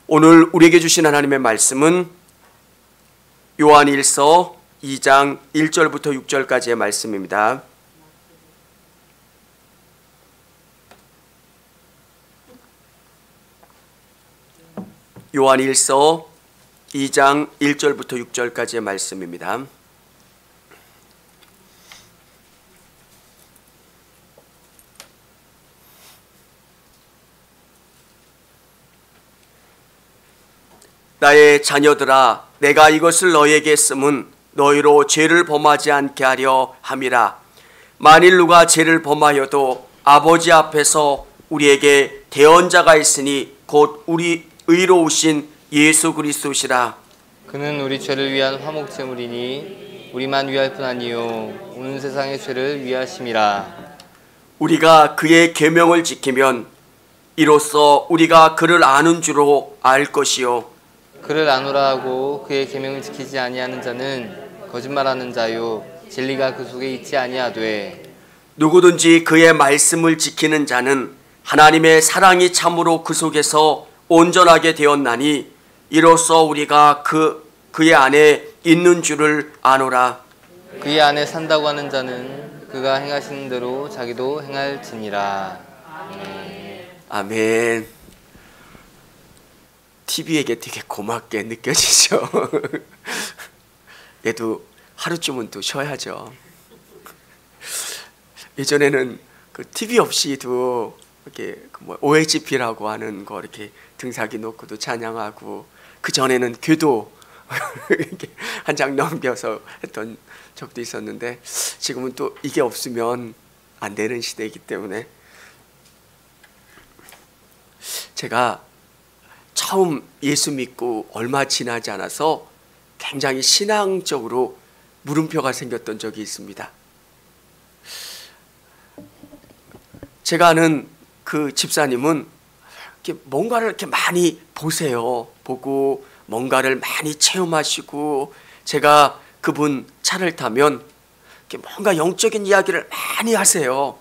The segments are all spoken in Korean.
오늘 우리에게 주신 하나님의 말씀은 요한일서 2장 1절부터 6절까지의 말씀입니다. 요한일서 2장 1절부터 6절까지의 말씀입니다. 나의 자녀들아, 내가 이것을 너희에게 쓰면 너희로 죄를 범하지 않게 하려 함이라. 만일 누가 죄를 범하여도 아버지 앞에서 우리에게 대언자가 있으니 곧 우리 의로우신 예수 그리스도시라. 그는 우리 죄를 위한 화목제물이니 우리만 위할 뿐 아니요 온 세상의 죄를 위하심이라. 우리가 그의 계명을 지키면 이로써 우리가 그를 아는 줄로 알 것이요, 그를 아노라 하고 그의 계명을 지키지 아니하는 자는 거짓말하는 자요 진리가 그 속에 있지 아니하되, 누구든지 그의 말씀을 지키는 자는 하나님의 사랑이 참으로 그 속에서 온전하게 되었나니 이로써 우리가 그의 안에 있는 줄을 아노라. 그의 안에 산다고 하는 자는 그가 행하시는 대로 자기도 행할지니라. 아멘. TV에게 되게 고맙게 느껴지죠. 얘도 하루쯤은 또 쉬어야죠. 예전에는 그 TV 없이도 이렇게 OHP라고 하는 거 이렇게 등사기 놓고도 찬양하고, 그 전에는 궤도 이렇게 한 장 넘겨서 했던 적도 있었는데, 지금은 또 이게 없으면 안 되는 시대이기 때문에, 제가 처음 예수 믿고 얼마 지나지 않아서 굉장히 신앙적으로 물음표가 생겼던 적이 있습니다. 제가 아는 그 집사님은 이렇게 뭔가를 이렇게 많이 보세요. 보고 뭔가를 많이 체험하시고, 제가 그분 차를 타면 이렇게 뭔가 영적인 이야기를 많이 하세요.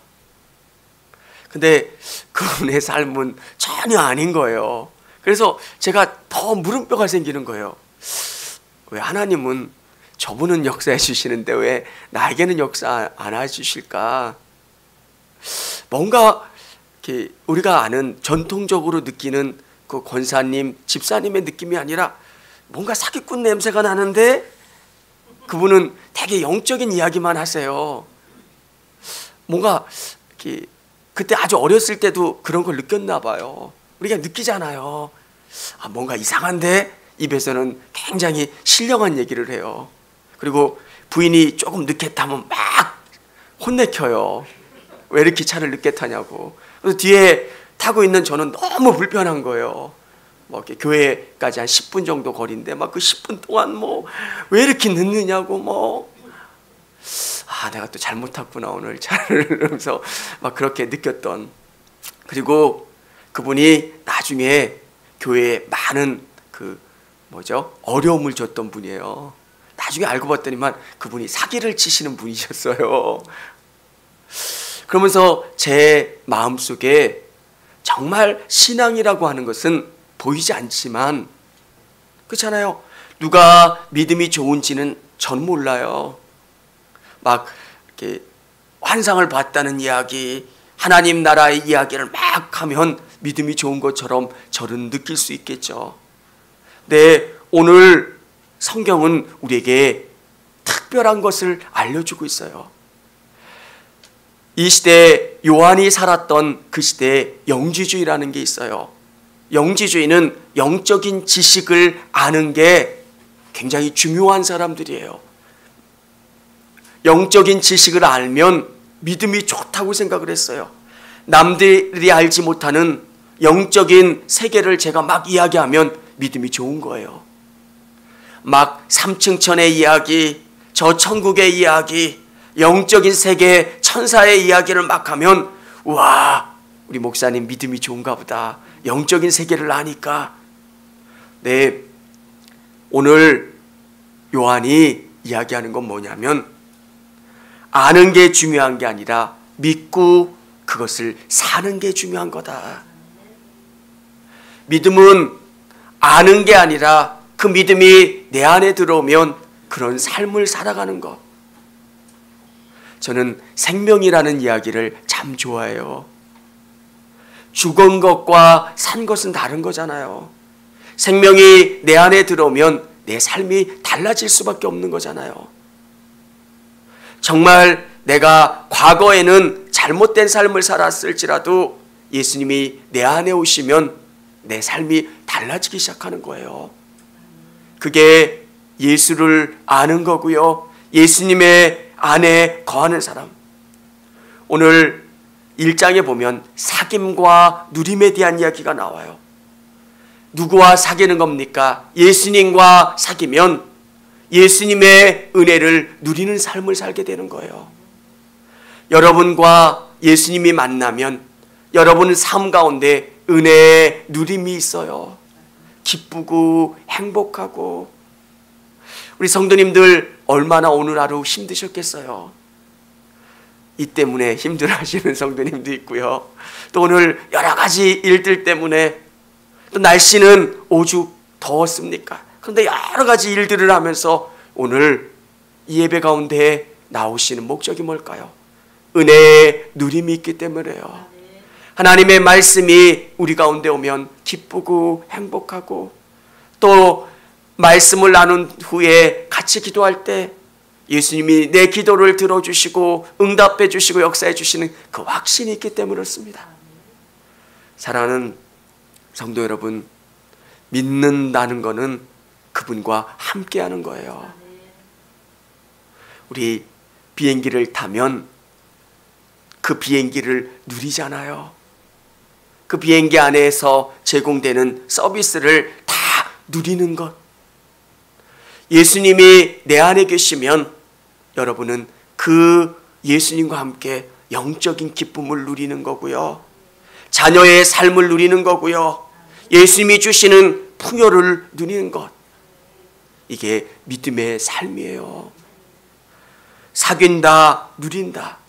근데 그분의 삶은 전혀 아닌 거예요. 그래서 제가 더 물음표가 생기는 거예요. 왜 하나님은 저분은 역사해 주시는데 왜 나에게는 역사 안 해주실까? 뭔가 이렇게 우리가 아는 전통적으로 느끼는 그 권사님, 집사님의 느낌이 아니라 뭔가 사기꾼 냄새가 나는데 그분은 되게 영적인 이야기만 하세요. 뭔가 이렇게 그때 아주 어렸을 때도 그런 걸 느꼈나 봐요. 우리가 느끼잖아요. 뭔가 이상한데 입에서는 굉장히 신령한 얘기를 해요. 그리고 부인이 조금 늦게 타면 막 혼내켜요. 왜 이렇게 차를 늦게 타냐고. 그래서 뒤에 타고 있는 저는 너무 불편한 거예요. 이렇게 교회까지 한 10분 정도 거리인데 막 그 10분 동안 왜 이렇게 늦느냐고 내가 또 잘못 탔구나 오늘 차를. 그러면서 막 그렇게 느꼈던. 그리고 그분이 나중에 교회에 많은 어려움을 줬던 분이에요. 나중에 알고 봤더니만 그분이 사기를 치시는 분이셨어요. 그러면서 제 마음속에 정말 신앙이라고 하는 것은 보이지 않지만, 그렇잖아요. 누가 믿음이 좋은지는 전 몰라요. 막 이렇게 환상을 봤다는 이야기, 하나님 나라의 이야기를 막 하면 믿음이 좋은 것처럼 저는 느낄 수 있겠죠. 네, 오늘 성경은 우리에게 특별한 것을 알려주고 있어요. 이 시대에 요한이 살았던 그 시대에 영지주의라는 게 있어요. 영지주의는 영적인 지식을 아는 게 굉장히 중요한 사람들이에요. 영적인 지식을 알면 믿음이 좋다고 생각을 했어요. 남들이 알지 못하는 영적인 세계를 제가 막 이야기하면 믿음이 좋은 거예요. 막 3층 천의 이야기, 저 천국의 이야기, 영적인 세계 천사의 이야기를 막 하면, 우와, 우리 목사님 믿음이 좋은가 보다. 영적인 세계를 아니까. 네, 오늘 요한이 이야기하는 건 뭐냐면, 아는 게 중요한 게 아니라 믿고 그것을 사는 게 중요한 거다. 믿음은 아는 게 아니라 그 믿음이 내 안에 들어오면 그런 삶을 살아가는 것. 저는 생명이라는 이야기를 참 좋아해요. 죽은 것과 산 것은 다른 거잖아요. 생명이 내 안에 들어오면 내 삶이 달라질 수밖에 없는 거잖아요. 정말 내가 과거에는 잘못된 삶을 살았을지라도 예수님이 내 안에 오시면 내 삶이 달라지기 시작하는 거예요. 그게 예수를 아는 거고요. 예수님의 안에 거하는 사람. 오늘 1장에 보면 사귐과 누림에 대한 이야기가 나와요. 누구와 사귀는 겁니까? 예수님과 사귀면 예수님의 은혜를 누리는 삶을 살게 되는 거예요. 여러분과 예수님이 만나면 여러분 삶 가운데 은혜의 누림이 있어요. 기쁘고 행복하고. 우리 성도님들 얼마나 오늘 하루 힘드셨겠어요. 이 때문에 힘들어하시는 성도님도 있고요. 또 오늘 여러 가지 일들 때문에, 또 날씨는 오죽 더웠습니까? 그런데 여러 가지 일들을 하면서 오늘 이 예배 가운데 나오시는 목적이 뭘까요? 은혜의 누림이 있기 때문에요. 하나님의 말씀이 우리 가운데 오면 기쁘고 행복하고, 또 말씀을 나눈 후에 같이 기도할 때 예수님이 내 기도를 들어주시고 응답해 주시고 역사해 주시는 그 확신이 있기 때문에 그렇습니다. 사랑하는 성도 여러분, 믿는다는 것은 그분과 함께하는 거예요. 우리 비행기를 타면 그 비행기를 누리잖아요. 그 비행기 안에서 제공되는 서비스를 다 누리는 것. 예수님이 내 안에 계시면 여러분은 그 예수님과 함께 영적인 기쁨을 누리는 거고요. 자녀의 삶을 누리는 거고요. 예수님이 주시는 풍요를 누리는 것. 이게 믿음의 삶이에요. 사귄다, 누린다.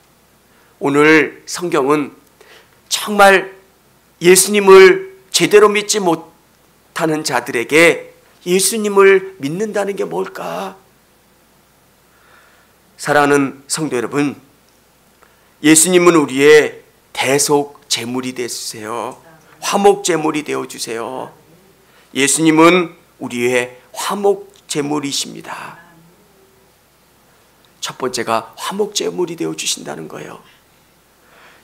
오늘 성경은 정말 예수님을 제대로 믿지 못하는 자들에게 예수님을 믿는다는 게 뭘까? 사랑하는 성도 여러분, 예수님은 우리의 대속 제물이 되어주세요. 화목 제물이 되어주세요. 예수님은 우리의 화목 제물이십니다. 첫 번째가 화목 제물이 되어주신다는 거예요.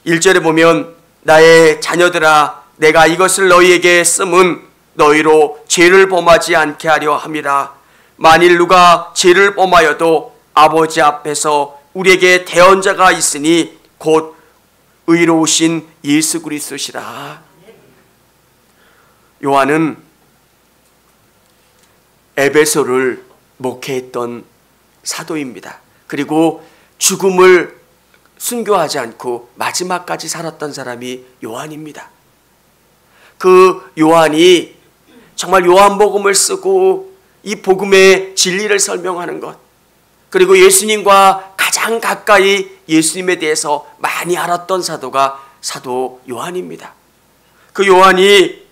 1절에 보면 나의 자녀들아 내가 이것을 너희에게 쓰면 너희로 죄를 범하지 않게 하려 함이라. 만일 누가 죄를 범하여도 아버지 앞에서 우리에게 대언자가 있으니 곧 의로우신 예수 그리스도시라. 요한은 에베소를 목회했던 사도입니다. 그리고 죽음을 순교하지 않고 마지막까지 살았던 사람이 요한입니다. 그 요한이 정말 요한복음을 쓰고 이 복음의 진리를 설명하는 것, 그리고 예수님과 가장 가까이 예수님에 대해서 많이 알았던 사도가 사도 요한입니다. 그 요한이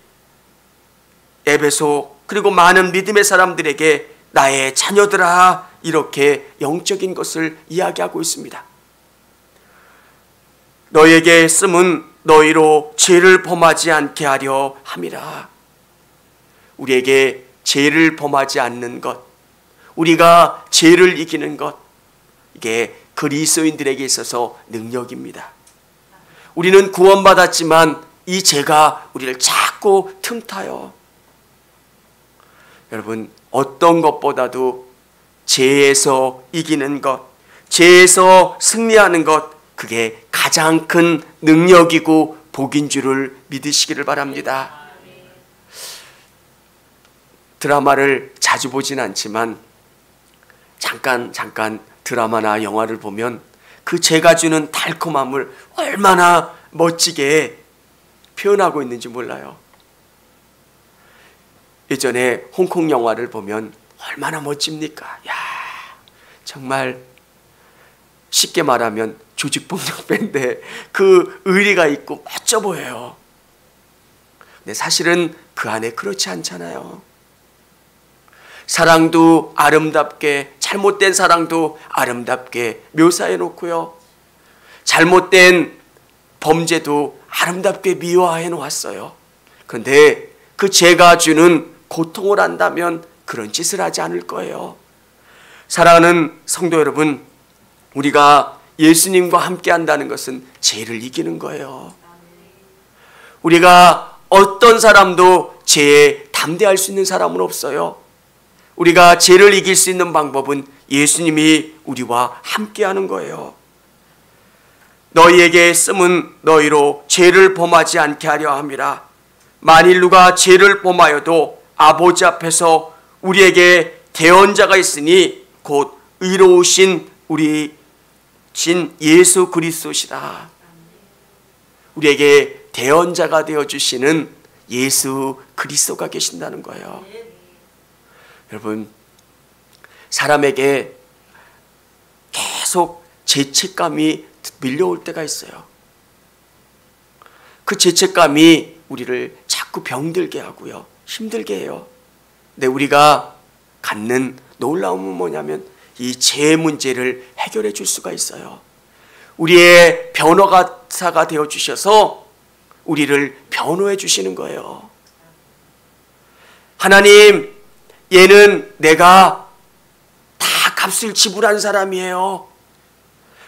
에베소 그리고 많은 믿음의 사람들에게 나의 자녀들아 이렇게 영적인 것을 이야기하고 있습니다. 너에게 쓰면 너희로 죄를 범하지 않게 하려 함이라. 우리에게 죄를 범하지 않는 것, 우리가 죄를 이기는 것, 이게 그리스도인들에게 있어서 능력입니다. 우리는 구원받았지만 이 죄가 우리를 자꾸 틈타요. 여러분, 어떤 것보다도 죄에서 이기는 것, 죄에서 승리하는 것, 그게 가장 큰 능력이고 복인 줄을 믿으시기를 바랍니다. 드라마를 자주 보진 않지만 잠깐 드라마나 영화를 보면 그 죄가 주는 달콤함을 얼마나 멋지게 표현하고 있는지 몰라요. 예전에 홍콩 영화를 보면 얼마나 멋집니까? 야, 정말 쉽게 말하면 조직폭력배인데 그 의리가 있고 멋져 보여요. 근데 사실은 그 안에 그렇지 않잖아요. 사랑도 아름답게, 잘못된 사랑도 아름답게 묘사해 놓고요. 잘못된 범죄도 아름답게 미화해 놓았어요. 그런데 그 죄가 주는 고통을 안다면 그런 짓을 하지 않을 거예요. 사랑하는 성도 여러분, 우리가 예수님과 함께 한다는 것은 죄를 이기는 거예요. 우리가 어떤 사람도 죄에 담대할 수 있는 사람은 없어요. 우리가 죄를 이길 수 있는 방법은 예수님이 우리와 함께 하는 거예요. 너희에게 쓰면 너희로 죄를 범하지 않게 하려 함이라. 만일 누가 죄를 범하여도 아버지 앞에서 우리에게 대언자가 있으니 곧 의로우신 우리 신 예수 그리스도시라. 우리에게 대언자가 되어주시는 예수 그리스도가 계신다는 거예요. 여러분, 사람에게 계속 죄책감이 밀려올 때가 있어요. 그 죄책감이 우리를 자꾸 병들게 하고요, 힘들게 해요. 근데 우리가 갖는 놀라움은 뭐냐면 이 죄 문제를 해결해 줄 수가 있어요. 우리의 변호사가 되어 주셔서 우리를 변호해 주시는 거예요. 하나님, 얘는 내가 다 값을 지불한 사람이에요.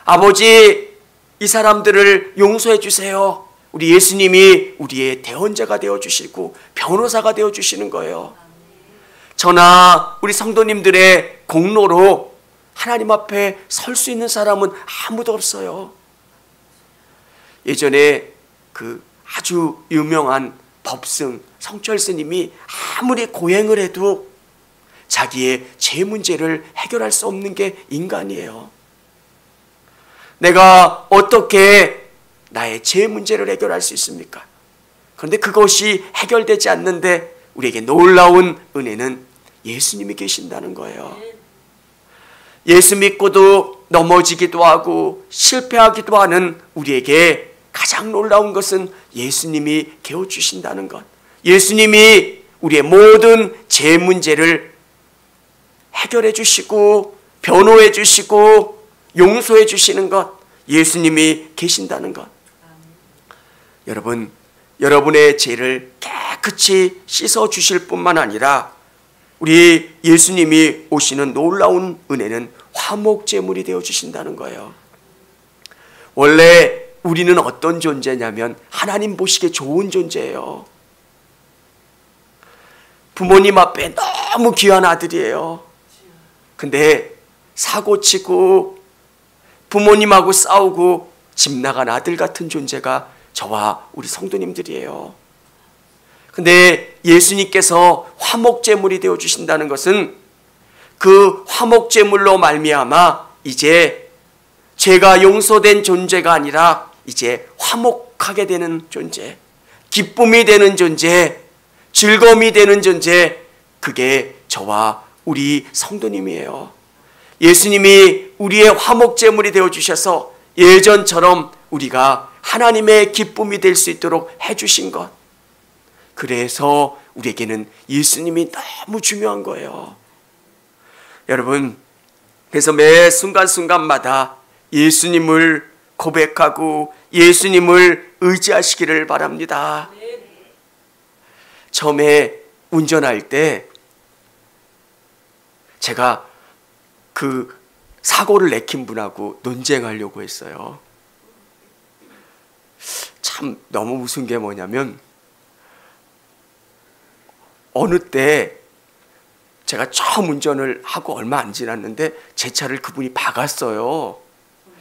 아버지, 이 사람들을 용서해 주세요. 우리 예수님이 우리의 대언자가 되어 주시고 변호사가 되어 주시는 거예요. 저나 우리 성도님들의 공로로 하나님 앞에 설 수 있는 사람은 아무도 없어요. 예전에 그 아주 유명한 법승 성철 스님이 아무리 고행을 해도 자기의 죄 문제를 해결할 수 없는 게 인간이에요. 내가 어떻게 나의 죄 문제를 해결할 수 있습니까? 그런데 그것이 해결되지 않는데 우리에게 놀라운 은혜는 예수님이 계신다는 거예요. 예수 믿고도 넘어지기도 하고 실패하기도 하는 우리에게 가장 놀라운 것은 예수님이 깨워주신다는 것. 예수님이 우리의 모든 죄 문제를 해결해 주시고 변호해 주시고 용서해 주시는 것, 예수님이 계신다는 것. 여러분, 여러분의 죄를 깨끗이 씻어 주실 뿐만 아니라 우리 예수님이 오시는 놀라운 은혜는 화목제물이 되어 주신다는 거예요. 원래 우리는 어떤 존재냐면 하나님 보시기에 좋은 존재예요. 부모님 앞에 너무 귀한 아들이에요. 근데 사고치고 부모님하고 싸우고 집 나간 아들 같은 존재가 저와 우리 성도님들이에요. 근데 예수님께서 화목제물이 되어 주신다는 것은 그 화목제물로 말미암아 이제 죄가 용서된 존재가 아니라 이제 화목하게 되는 존재, 기쁨이 되는 존재, 즐거움이 되는 존재, 그게 저와 우리 성도님이에요. 예수님이 우리의 화목제물이 되어 주셔서 예전처럼 우리가 하나님의 기쁨이 될 수 있도록 해주신 것, 그래서 우리에게는 예수님이 너무 중요한 거예요. 여러분, 그래서 매 순간순간마다 예수님을 고백하고 예수님을 의지하시기를 바랍니다. 처음에 운전할 때 제가 그 사고를 내킨 분하고 논쟁하려고 했어요. 참 너무 웃은 게 뭐냐면 어느 때 제가 처음 운전을 하고 얼마 안 지났는데 제 차를 그분이 박았어요.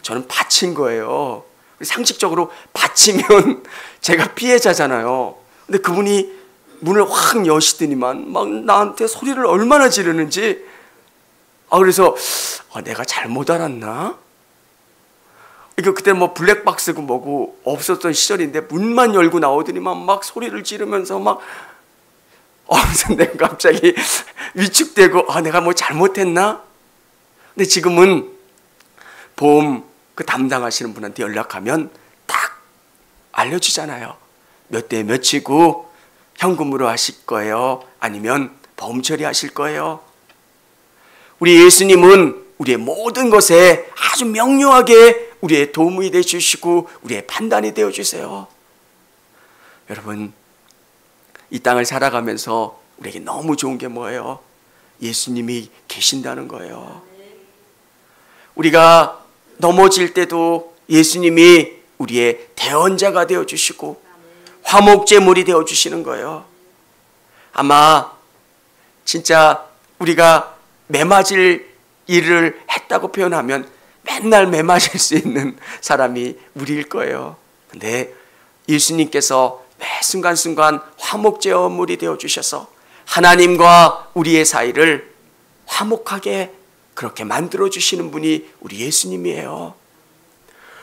저는 받친 거예요. 상식적으로 받치면 제가 피해자잖아요. 근데 그분이 문을 확 여시더니만 막 나한테 소리를 얼마나 지르는지. 그래서 내가 잘못 알았나? 이거 그때 뭐 블랙박스고 뭐고 없었던 시절인데 문만 열고 나오더니만 막 소리를 지르면서 막 그래서 내가 갑자기 위축되고 내가 뭐 잘못했나? 근데 지금은 보험 그 담당하시는 분한테 연락하면 딱 알려주잖아요. 몇 대 몇이고 현금으로 하실 거예요? 아니면 보험 처리하실 거예요? 우리 예수님은 우리의 모든 것에 아주 명료하게 우리의 도움이 되어주시고 우리의 판단이 되어주세요. 여러분, 이 땅을 살아가면서 우리에게 너무 좋은 게 뭐예요? 예수님이 계신다는 거예요. 우리가 넘어질 때도 예수님이 우리의 대언자가 되어주시고 화목제물이 되어주시는 거예요. 아마 진짜 우리가 매맞을 일을 했다고 표현하면 맨날 매맞을 수 있는 사람이 우리일 거예요. 근데 예수님께서 매 순간순간 화목제물이 되어주셔서 하나님과 우리의 사이를 화목하게 그렇게 만들어주시는 분이 우리 예수님이에요.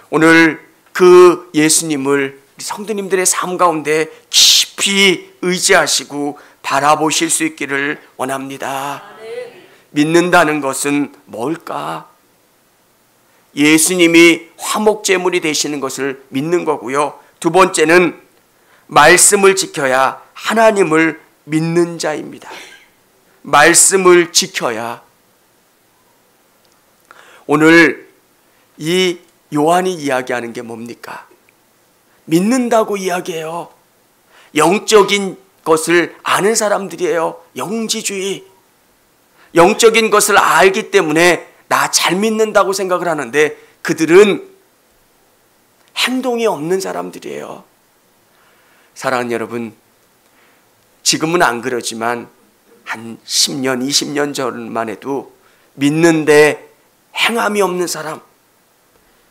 오늘 그 예수님을 우리 성도님들의 삶 가운데 깊이 의지하시고 바라보실 수 있기를 원합니다. 믿는다는 것은 뭘까? 예수님이 화목제물이 되시는 것을 믿는 거고요. 두 번째는 말씀을 지켜야 하나님을 믿는 자입니다. 말씀을 지켜야. 오늘 이 요한이 이야기하는 게 뭡니까? 믿는다고 이야기해요. 영적인 것을 아는 사람들이에요. 영지주의. 영적인 것을 알기 때문에 나 잘 믿는다고 생각을 하는데 그들은 행동이 없는 사람들이에요. 사랑하는 여러분, 지금은 안 그러지만 한 10년, 20년 전만 해도 믿는데 행함이 없는 사람,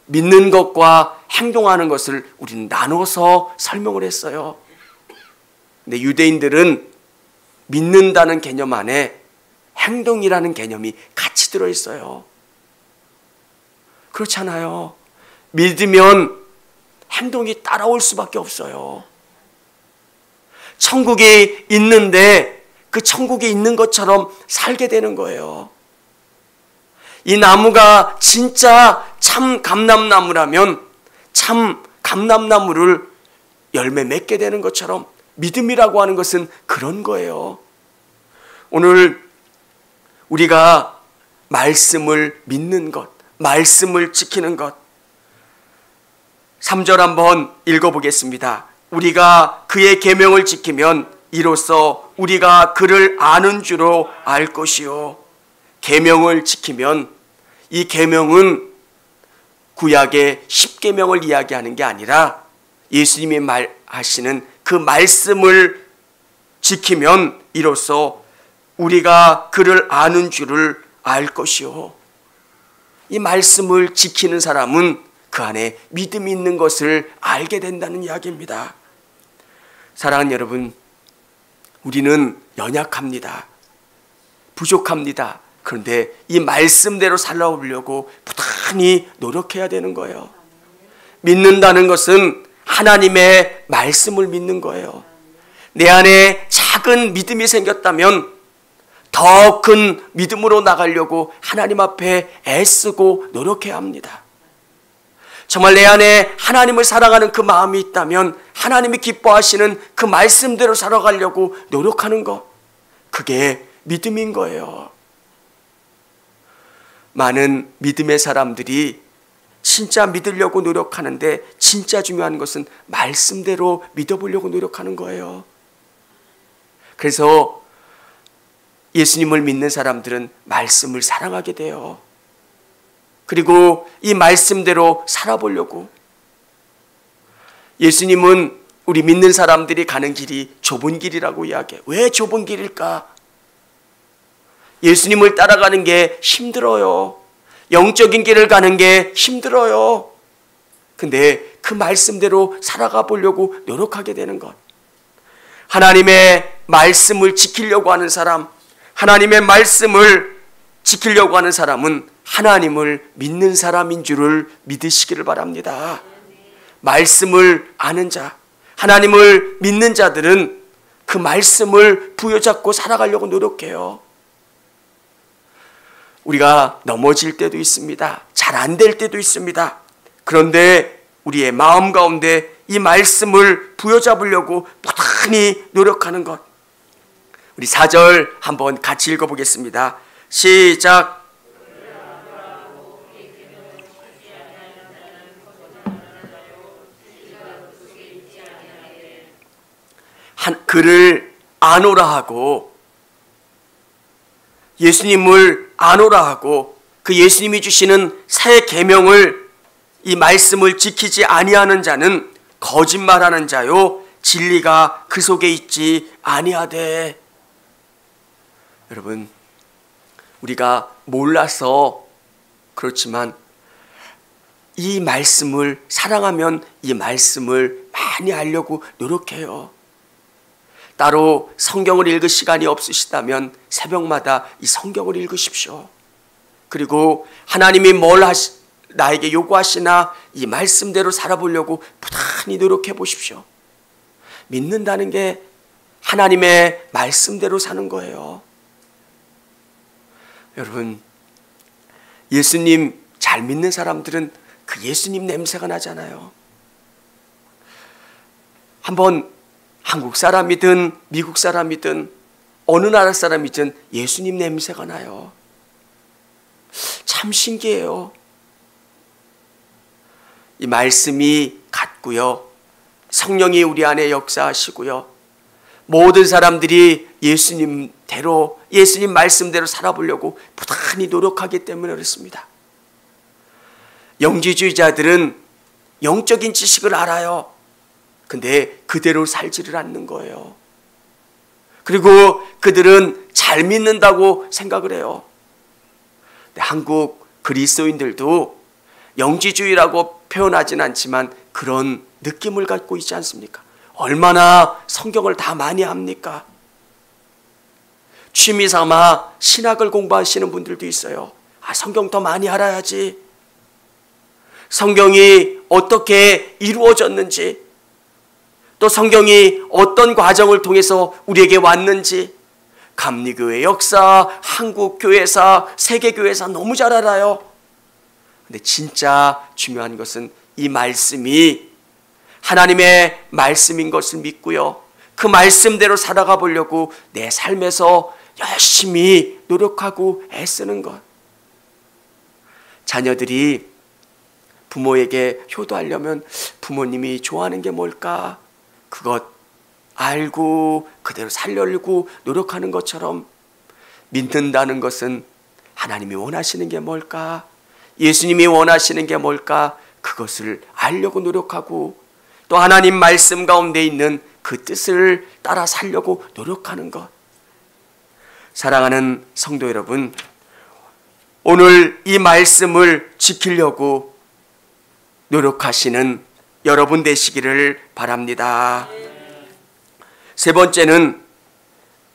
믿는 것과 행동하는 것을 우리는 나눠서 설명을 했어요. 근데 유대인들은 믿는다는 개념 안에 행동이라는 개념이 같이 들어있어요. 그렇잖아요. 믿으면 행동이 따라올 수밖에 없어요. 천국이 있는데 그 천국이 있는 것처럼 살게 되는 거예요. 이 나무가 진짜 참 감람나무라면 참 감람나무를 열매 맺게 되는 것처럼 믿음이라고 하는 것은 그런 거예요. 오늘 우리가 말씀을 믿는 것, 말씀을 지키는 것, 3절 한번 읽어보겠습니다. 우리가 그의 계명을 지키면 이로써 우리가 그를 아는 줄로 알 것이요. 계명을 지키면, 이 계명은 구약의 10계명을 이야기하는 게 아니라 예수님이 말하시는 그 말씀을 지키면 이로써 우리가 그를 아는 줄을 알 것이요. 이 말씀을 지키는 사람은 그 안에 믿음이 있는 것을 알게 된다는 이야기입니다. 사랑하는 여러분, 우리는 연약합니다. 부족합니다. 그런데 이 말씀대로 살아오려고 부단히 노력해야 되는 거예요. 믿는다는 것은 하나님의 말씀을 믿는 거예요. 내 안에 작은 믿음이 생겼다면 더 큰 믿음으로 나가려고 하나님 앞에 애쓰고 노력해야 합니다. 정말 내 안에 하나님을 사랑하는 그 마음이 있다면 하나님이 기뻐하시는 그 말씀대로 살아가려고 노력하는 것, 그게 믿음인 거예요. 많은 믿음의 사람들이 진짜 믿으려고 노력하는데 진짜 중요한 것은 말씀대로 믿어보려고 노력하는 거예요. 그래서 예수님을 믿는 사람들은 말씀을 사랑하게 돼요. 그리고 이 말씀대로 살아보려고. 예수님은 우리 믿는 사람들이 가는 길이 좁은 길이라고 이야기해요. 왜 좁은 길일까? 예수님을 따라가는 게 힘들어요. 영적인 길을 가는 게 힘들어요. 근데 그 말씀대로 살아가 보려고 노력하게 되는 것. 하나님의 말씀을 지키려고 하는 사람, 하나님의 말씀을 지키려고 하는 사람은 하나님을 믿는 사람인 줄을 믿으시기를 바랍니다. 말씀을 아는 자, 하나님을 믿는 자들은 그 말씀을 부여잡고 살아가려고 노력해요. 우리가 넘어질 때도 있습니다. 잘 안 될 때도 있습니다. 그런데 우리의 마음 가운데 이 말씀을 부여잡으려고 부단히 노력하는 것. 우리 4절 한번 같이 읽어보겠습니다. 시작. 그를 아노라 하고, 예수님을 아노라 하고, 그 예수님이 주시는 새 계명을, 이 말씀을 지키지 아니하는 자는 거짓말하는 자요 진리가 그 속에 있지 아니하되. 여러분, 우리가 몰라서 그렇지만 이 말씀을 사랑하면 이 말씀을 많이 알려고 노력해요. 따로 성경을 읽을 시간이 없으시다면 새벽마다 이 성경을 읽으십시오. 그리고 하나님이 나에게 요구하시나 이 말씀대로 살아보려고 부단히 노력해 보십시오. 믿는다는 게 하나님의 말씀대로 사는 거예요. 여러분, 예수님 잘 믿는 사람들은 그 예수님 냄새가 나잖아요. 한번 한국 사람이든 미국 사람이든 어느 나라 사람이든 예수님 냄새가 나요. 참 신기해요. 이 말씀이 같고요, 성령이 우리 안에 역사하시고요, 모든 사람들이 예수님대로, 예수님 말씀대로 살아보려고 부단히 노력하기 때문에 그렇습니다. 영지주의자들은 영적인 지식을 알아요. 근데 그대로 살지를 않는 거예요. 그리고 그들은 잘 믿는다고 생각을 해요. 근데 한국 그리스도인들도 영지주의라고 표현하진 않지만 그런 느낌을 갖고 있지 않습니까? 얼마나 성경을 다 많이 합니까? 취미 삼아 신학을 공부하시는 분들도 있어요. 성경 더 많이 알아야지. 성경이 어떻게 이루어졌는지, 또 성경이 어떤 과정을 통해서 우리에게 왔는지, 감리교회 역사, 한국교회사, 세계교회사 너무 잘 알아요. 근데 진짜 중요한 것은 이 말씀이 하나님의 말씀인 것을 믿고요, 그 말씀대로 살아가 보려고 내 삶에서 열심히 노력하고 애쓰는 것. 자녀들이 부모에게 효도하려면 부모님이 좋아하는 게 뭘까? 그것 알고 그대로 살려고 노력하는 것처럼, 믿는다는 것은 하나님이 원하시는 게 뭘까? 예수님이 원하시는 게 뭘까? 그것을 알려고 노력하고, 또 하나님 말씀 가운데 있는 그 뜻을 따라 살려고 노력하는 것. 사랑하는 성도 여러분, 오늘 이 말씀을 지키려고 노력하시는 여러분 되시기를 바랍니다. 세 번째는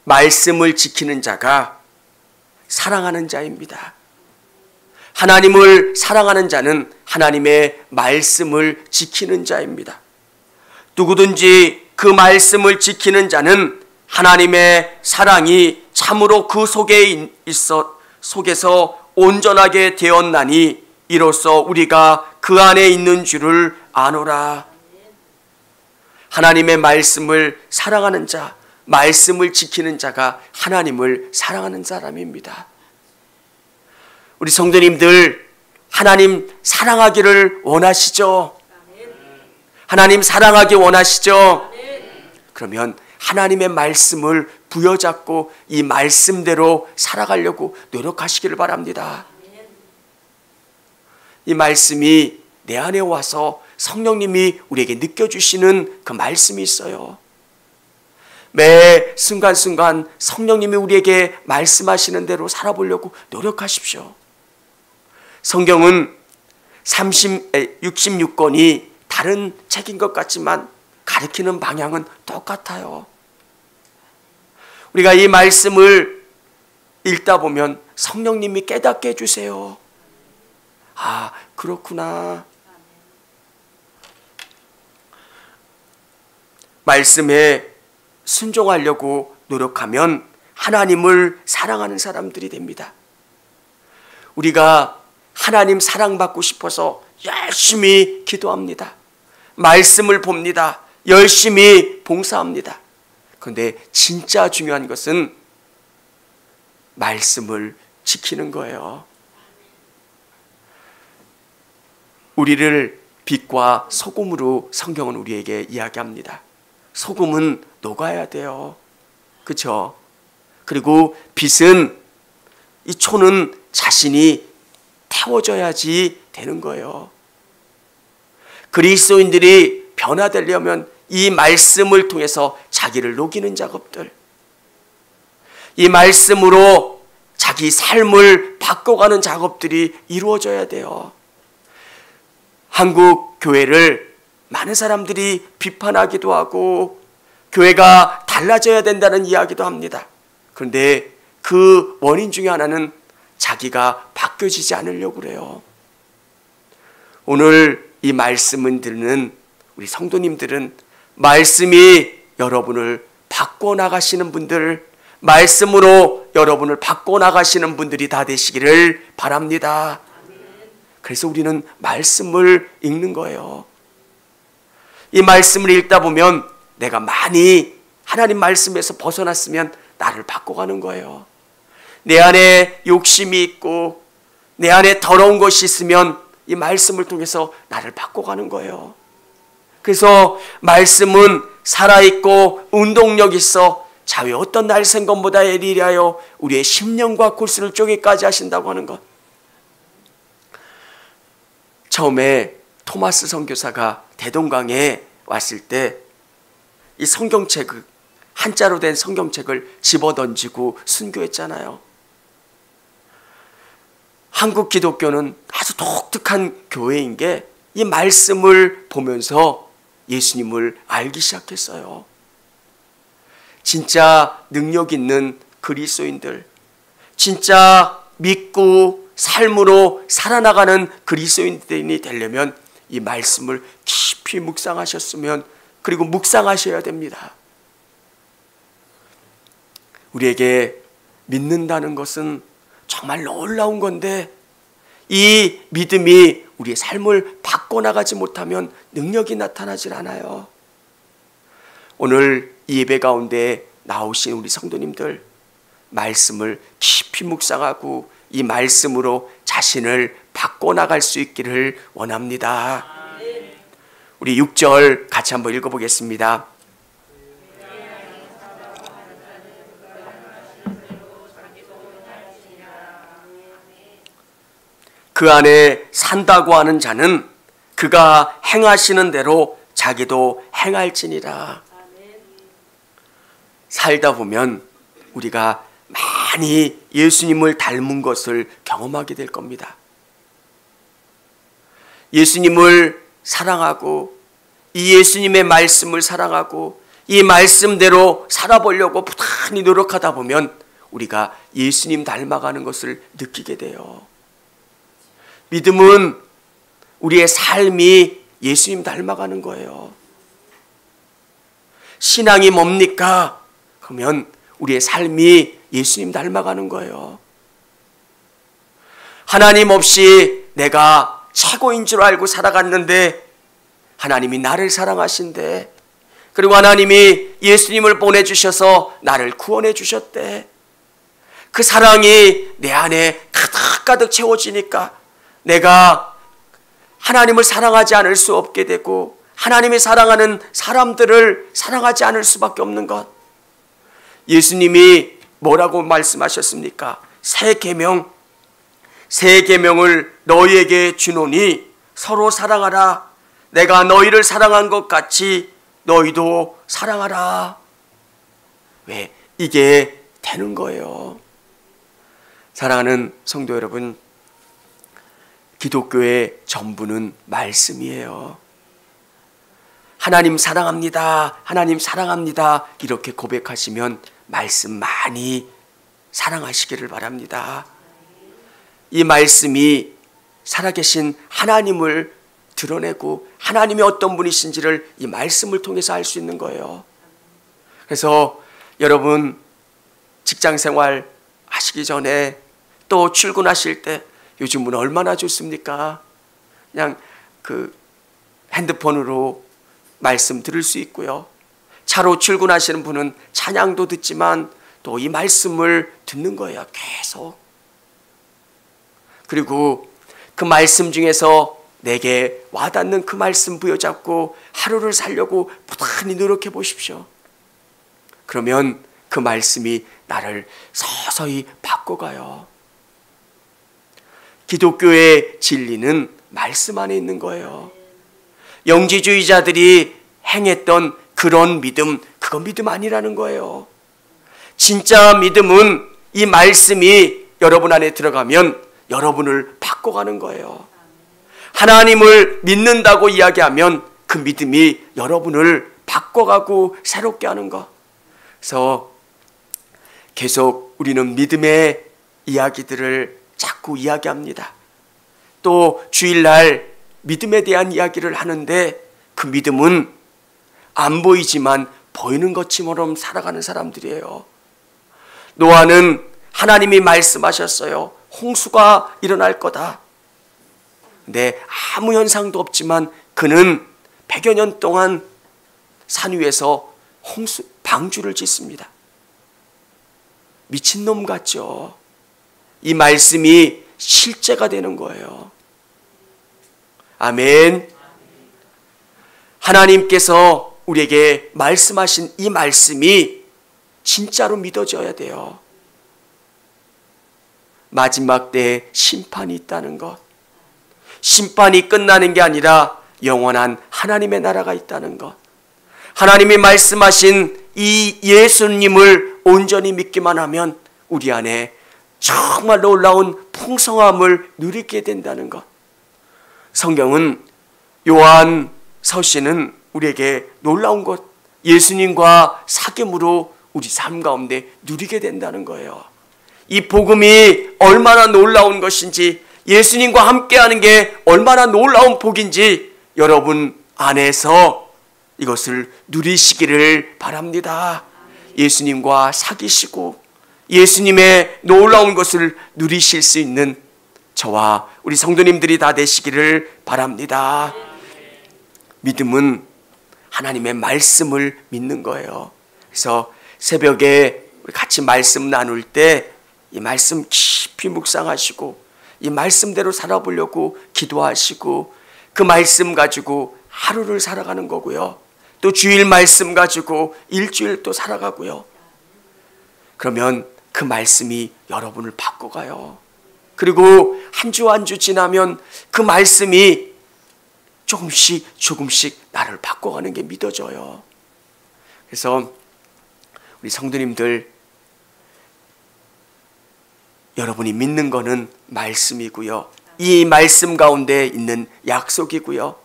말씀을 지키는 자가 사랑하는 자입니다. 하나님을 사랑하는 자는 하나님의 말씀을 지키는 자입니다. 누구든지 그 말씀을 지키는 자는 하나님의 사랑이 참으로 그 속에서 온전하게 되었나니 이로써 우리가 그 안에 있는 줄을 아노라. 하나님의 말씀을 사랑하는 자, 말씀을 지키는 자가 하나님을 사랑하는 사람입니다. 우리 성도님들, 하나님 사랑하기를 원하시죠? 하나님 사랑하기 원하시죠? 그러면 하나님의 말씀을 부여잡고 이 말씀대로 살아가려고 노력하시기를 바랍니다. 이 말씀이 내 안에 와서 성령님이 우리에게 느껴주시는 그 말씀이 있어요. 매 순간순간 성령님이 우리에게 말씀하시는 대로 살아보려고 노력하십시오. 성경은 66권이 다른 책인 것 같지만 가르치는 방향은 똑같아요. 우리가 이 말씀을 읽다 보면 성령님이 깨닫게 해주세요. 그렇구나. 말씀에 순종하려고 노력하면 하나님을 사랑하는 사람들이 됩니다. 우리가 하나님 사랑받고 싶어서 열심히 기도합니다. 말씀을 봅니다. 열심히 봉사합니다. 그런데 진짜 중요한 것은 말씀을 지키는 거예요. 우리를 빛과 소금으로 성경은 우리에게 이야기합니다. 소금은 녹아야 돼요. 그렇죠? 그리고 빛은, 이 초는 자신이 태워져야지 되는 거예요. 그리스도인들이 변화되려면 이 말씀을 통해서 자기를 녹이는 작업들, 이 말씀으로 자기 삶을 바꿔가는 작업들이 이루어져야 돼요. 한국 교회를 많은 사람들이 비판하기도 하고 교회가 달라져야 된다는 이야기도 합니다. 그런데 그 원인 중에 하나는 자기가 바뀌어지지 않으려고 그래요. 오늘 이 말씀을 듣는 우리 성도님들은 말씀이 여러분을 바꿔나가시는 분들, 말씀으로 여러분을 바꿔나가시는 분들이 다 되시기를 바랍니다. 그래서 우리는 말씀을 읽는 거예요. 이 말씀을 읽다 보면 내가 많이 하나님 말씀에서 벗어났으면 나를 바꿔가는 거예요. 내 안에 욕심이 있고 내 안에 더러운 것이 있으면 이 말씀을 통해서 나를 바꿔가는 거예요. 그래서 말씀은 살아있고 운동력 있어 자외 어떤 날 생건보다 예리하여 우리의 심령과 골수를 쪼개까지 하신다고 하는 것. 처음에 토마스 선교사가 대동강에 왔을 때 이 성경책을, 한자로 된 성경책을 집어던지고 순교했잖아요. 한국 기독교는 아주 독특한 교회인 게 이 말씀을 보면서 예수님을 알기 시작했어요. 진짜 능력 있는 그리스도인들, 진짜 믿고 삶으로 살아나가는 그리스도인들이 되려면 이 말씀을 깊이 묵상하셨으면, 그리고 묵상하셔야 됩니다. 우리에게 믿는다는 것은 정말 놀라운 건데 이 믿음이 우리의 삶을 바꿔나가지 못하면 능력이 나타나질 않아요. 오늘 이 예배 가운데 나오신 우리 성도님들, 말씀을 깊이 묵상하고 이 말씀으로 자신을 바꿔나갈 수 있기를 원합니다. 우리 6절 같이 한번 읽어보겠습니다. 그 안에 산다고 하는 자는 그가 행하시는 대로 자기도 행할지니라. 살다 보면 우리가 많이 예수님을 닮은 것을 경험하게 될 겁니다. 예수님을 사랑하고 이 예수님의 말씀을 사랑하고 이 말씀대로 살아보려고 부단히 노력하다 보면 우리가 예수님 닮아가는 것을 느끼게 돼요. 믿음은 우리의 삶이 예수님 닮아가는 거예요. 신앙이 뭡니까? 그러면 우리의 삶이 예수님 닮아가는 거예요. 하나님 없이 내가 최고인 줄 알고 살아갔는데 하나님이 나를 사랑하신대. 그리고 하나님이 예수님을 보내주셔서 나를 구원해 주셨대. 그 사랑이 내 안에 가득가득 채워지니까 내가 하나님을 사랑하지 않을 수 없게 되고 하나님이 사랑하는 사람들을 사랑하지 않을 수밖에 없는 것. 예수님이 뭐라고 말씀하셨습니까? 새 계명을 너희에게 주노니 서로 사랑하라. 내가 너희를 사랑한 것 같이 너희도 사랑하라. 왜? 이게 되는 거예요. 사랑하는 성도 여러분, 기독교의 전부는 말씀이에요. 하나님 사랑합니다. 하나님 사랑합니다. 이렇게 고백하시면 말씀 많이 사랑하시기를 바랍니다. 이 말씀이 살아계신 하나님을 드러내고 하나님이 어떤 분이신지를 이 말씀을 통해서 알 수 있는 거예요. 그래서 여러분 직장생활 하시기 전에 또 출근하실 때 요즘은 얼마나 좋습니까? 그냥 그 핸드폰으로 말씀 들을 수 있고요. 차로 출근하시는 분은 찬양도 듣지만 또 이 말씀을 듣는 거예요. 계속. 그리고 그 말씀 중에서 내게 와닿는 그 말씀 부여잡고 하루를 살려고 부단히 노력해 보십시오. 그러면 그 말씀이 나를 서서히 바꿔가요. 기독교의 진리는 말씀 안에 있는 거예요. 영지주의자들이 행했던 그런 믿음, 그건 믿음 아니라는 거예요. 진짜 믿음은 이 말씀이 여러분 안에 들어가면 여러분을 바꿔가는 거예요. 하나님을 믿는다고 이야기하면 그 믿음이 여러분을 바꿔가고 새롭게 하는 것. 그래서 계속 우리는 믿음의 이야기들을 자꾸 이야기합니다. 또 주일날 믿음에 대한 이야기를 하는데 그 믿음은 안 보이지만 보이는 것처럼 살아가는 사람들이에요. 노아는 하나님이 말씀하셨어요. 홍수가 일어날 거다. 근데 아무 현상도 없지만 그는 100여 년 동안 산 위에서 방주를 짓습니다. 미친놈 같죠. 이 말씀이 실제가 되는 거예요. 아멘. 하나님께서 우리에게 말씀하신 이 말씀이 진짜로 믿어져야 돼요. 마지막 때에 심판이 있다는 것. 심판이 끝나는 게 아니라 영원한 하나님의 나라가 있다는 것. 하나님이 말씀하신 이 예수님을 온전히 믿기만 하면 우리 안에 정말 놀라운 풍성함을 누리게 된다는 것. 성경은 요한 서신은 우리에게 놀라운 것, 예수님과 사귐으로 우리 삶 가운데 누리게 된다는 거예요. 이 복음이 얼마나 놀라운 것인지, 예수님과 함께하는 게 얼마나 놀라운 복인지 여러분 안에서 이것을 누리시기를 바랍니다. 예수님과 사귀시고 예수님의 놀라운 것을 누리실 수 있는 저와 우리 성도님들이 다 되시기를 바랍니다. 믿음은 하나님의 말씀을 믿는 거예요. 그래서 새벽에 우리 같이 말씀 나눌 때 이 말씀 깊이 묵상하시고 이 말씀대로 살아보려고 기도하시고 그 말씀 가지고 하루를 살아가는 거고요. 또 주일 말씀 가지고 일주일 또 살아가고요. 그러면 그 말씀이 여러분을 바꿔가요. 그리고 한 주 한 주 지나면 그 말씀이 조금씩 나를 바꿔가는 게 믿어져요. 그래서 우리 성도님들, 여러분이 믿는 거는 말씀이고요. 이 말씀 가운데 있는 약속이고요.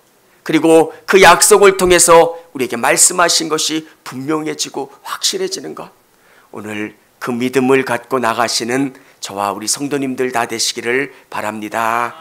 그리고 그 약속을 통해서 우리에게 말씀하신 것이 분명해지고 확실해지는 것. 오늘 그 믿음을 갖고 나가시는 저와 우리 성도님들 다 되시기를 바랍니다.